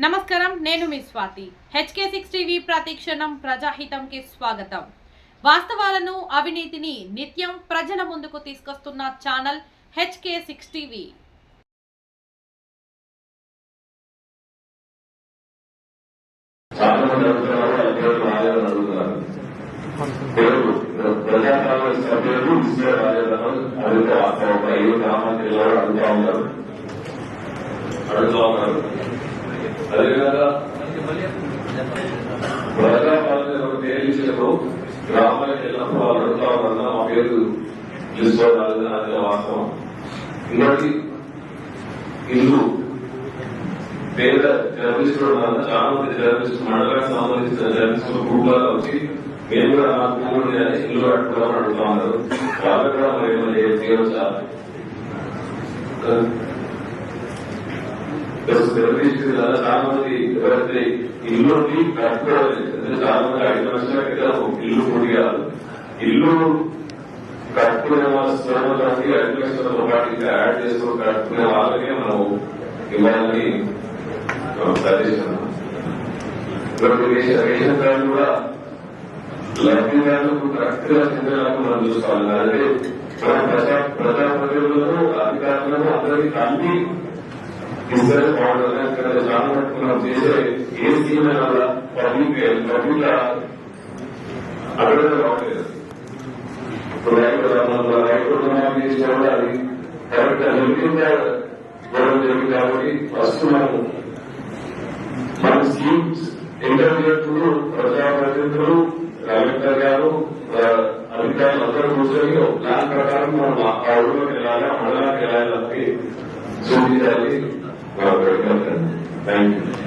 నమస్కారం, నేను మీ Swathi. HK6 TV ప్రతిక్షణం ప్రజాహితంకి స్వాగతం. వాస్తవాలను, అవినీతిని నిత్యం ప్రజల ముందుకు తీసుకొస్తున్న ఛానల్ HK6 టీవీ. అదేవిధంగా ప్రజాపాలన తేలించినప్పుడు గ్రామాలకు వెళ్ళినప్పుడు వాళ్ళు అడుగుతా ఉన్నా మా పేరు తీసుకోవాలి అనే వాస్తవం. ఇంకోటి ఇల్లు పేద జర్నలిస్టులు చాలా మంది జర్నలిస్టులు మండలానికి సంబంధించిన జర్నలిస్టులు గ్రూప్ లా వచ్చి మేము కూడా నా కూతురు ఇల్లు కట్టుకోవాలని అడుగుతా ఉన్నారు. వాళ్ళకి కూడా మరి ఏమైనా చేయవచ్చా? చాలా మంది ఎవరైతే ఇల్లు కట్టుకోవాలి, చాలా మంది 5 లక్షల ఇల్లు పొడిగారు. ఇల్లు కట్టుకునే వాళ్ళ స్థిరమతానికి 5 లక్షలతో పాటు ఇంకా యాడ్ చేసుకుని కట్టుకునే వాళ్ళకే మనం ఇవ్వాలని సజెషన్. రేషన్ కార్డు కూడా లబ్ధిదారులకు కరెక్ట్ గా చెందేలాగా మనం చూసుకోవాలి. అంటే మనం ప్రజాప్రతినిధులను అధికారులను అందరికీ కలిపి ఇద్దరు బాగుంటుంది. చాలా మటుకు మనం చేసే ఏ స్కీమ్ అయినా కూడా పబ్లిక్ అడగడం బాగుండేది. ఇప్పుడు రైతు చేసినా కూడా అది కరెక్ట్ గొడవ జరిగింది. కాబట్టి ఫస్ట్ మన స్కీమ్స్ ఇంటర్వ్యూలు ప్రజాప్రతినిధులు కలెక్టర్ గారు అధికారులు అందరూ కూర్చొని ప్లాన్ ప్రకారం మనం ఆ ఊళ్ళోకి వెళ్ళాలి, ఆ మండలానికి వెళ్ళాలి సూచించాలి. Thank you.